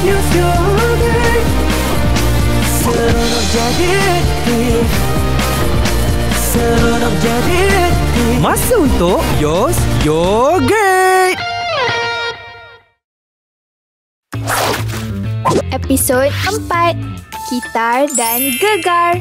use yogurt. Seronok jadi aktif. Seronok jadi aktif. Masa untuk Yos Yogurt. Episod 4, Gitar dan Gegar.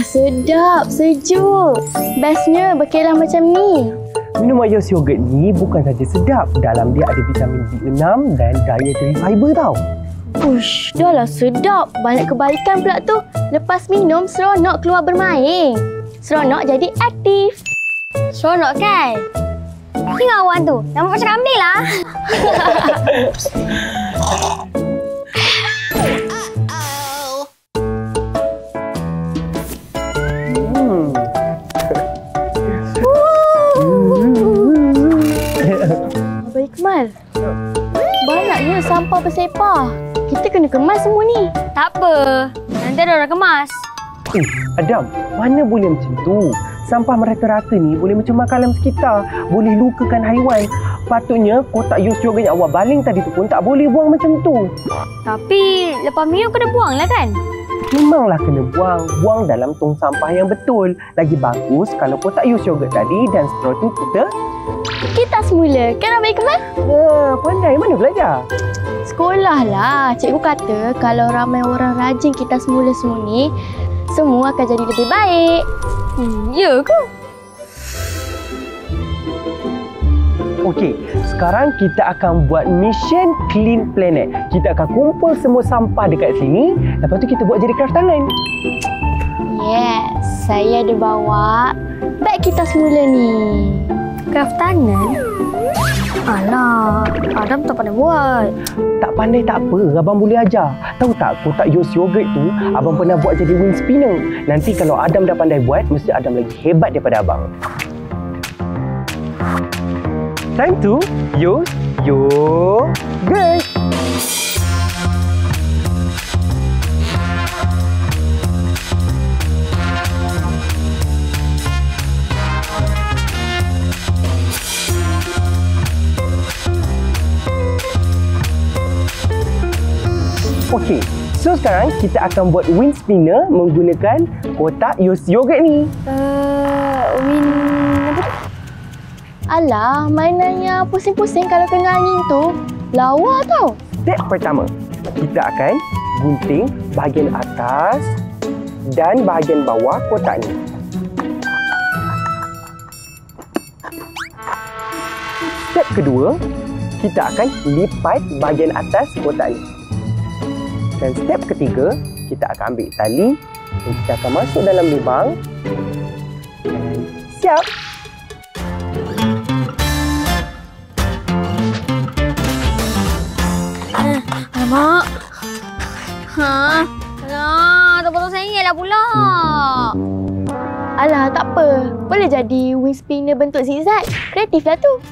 Sedap, sejuk. Bestnya berkelah macam ni. Minuman Yos Yogurt ni bukan saja sedap, dalam dia ada vitamin B6 dan dietary fiber tau. Ush, dah lah sedap. Banyak kebaikan pula tu. Lepas minum, seronok keluar bermain. Seronok jadi aktif. Seronok kan? Tengok awan tu. Nampak macam kambing lah. Abang Ikmal, banyaknya sampah bersepah. Kita kena kemas semua ni. Tak apa. Nanti ada orang kemas. Adam, mana boleh macam tu? Sampah merata-rata ni boleh mencemarkan alam sekitar, boleh lukakan haiwan. Patutnya kotak Yos Yogurt yang awak baling tadi tu pun tak boleh buang macam tu. Tapi lepas minum kena buang lah kan? Memanglah kena buang. Buang dalam tong sampah yang betul. Lagi bagus kalau kotak Yos Yogurt tadi dan straw tu Kita semula, kan Abang Ikmal? Pandai. Mana belajar? Sekolah lah. Cikgu kata kalau ramai orang rajin kita semula semua ni, semua akan jadi lebih baik. Ya ke? Okey, sekarang kita akan buat mission Clean Planet. Kita akan kumpul semua sampah dekat sini. Lepas tu kita buat jadi craft tangan. Yes, saya ada bawa beg kita semula ni. Craft tangan? Alah, Adam tak pandai buat. Tak pandai tak apa, abang boleh ajar. Tahu tak, kotak Yos Yogurt tu abang pernah buat jadi wind spinner. Nanti kalau Adam dah pandai buat, mesti Adam lagi hebat daripada abang. Time to Yos Yogurt. Okey, so sekarang kita akan buat wind spinner menggunakan kotak Yos Yogurt ni. Wind apa tu? Alah, mainannya pusing-pusing kalau kena angin tu. Lawa tau. Step pertama, kita akan gunting bahagian atas dan bahagian bawah kotak ni. Step kedua, kita akan lipat bahagian atas kotak ni. Dan step ketiga, kita akan ambil tali dan kita akan masuk dalam lubang. Dan siap! Alamak. Alah, tak potong sengit lah pula. Alah, tak apa. Boleh jadi wind spinner bentuk zigzag. Kreatif lah tu.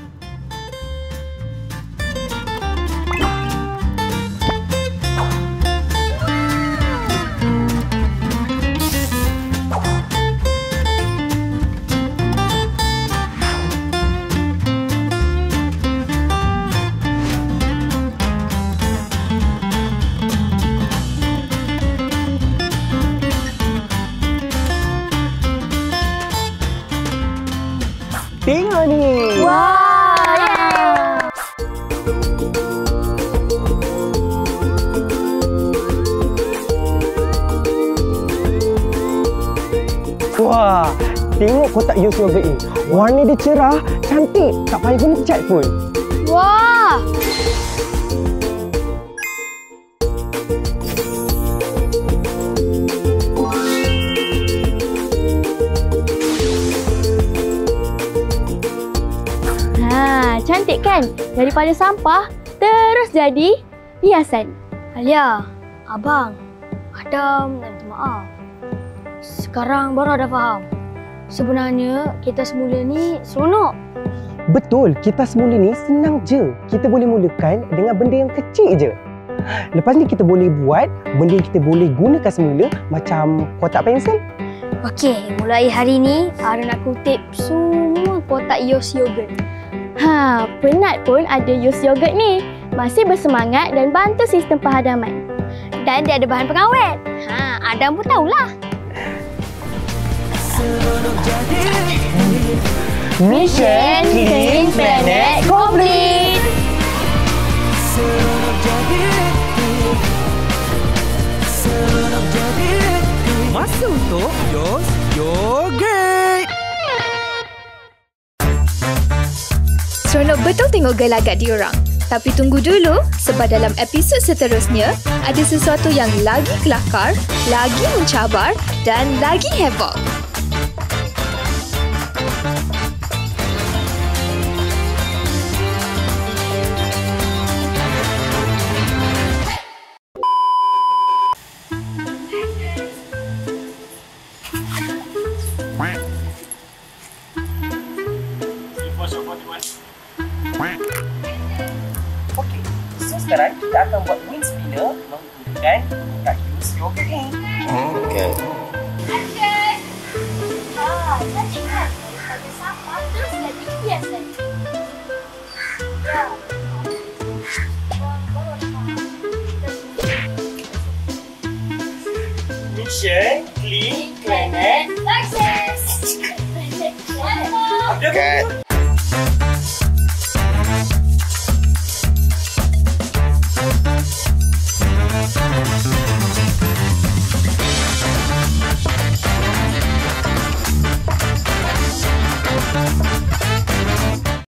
Tengok ni! Wah! Yeah. Wah! Tengok kotak Yos Yogurt ni. Warna dia cerah, cantik. Tak payah guna cat pun. Wah! Cantik kan? Daripada sampah, terus jadi hiasan. Alia, Abang, Adam, minta maaf. Sekarang baru ada faham. Sebenarnya kita semula ni seronok. Betul, kita semula ni senang je. Kita boleh mulakan dengan benda yang kecil je. Lepas ni kita boleh buat benda yang kita boleh gunakan semula macam kotak pensel. Okey, mulai hari ni Ara nak kutip semua kotak Yos yogurt. Penat pun ada Yos yogurt ni. Masih bersemangat dan bantu sistem penghadaman. Dan dia ada bahan pengawet. Adam pun tahulah. Mission Clean Planet complete. Masa untuk Yos Yogurt. Seronok betul tengok gelagat diorang. Tapi tunggu dulu sebab dalam episod seterusnya ada sesuatu yang lagi kelakar, lagi mencabar dan lagi heboh. Okey, so sekarang kita akan buat wing spinner menggunakan kotak Yos yogurt ni. Cantik kan? Daripada sampah terus jadi hias lagi. Mission Clean Planet. Success! Cut.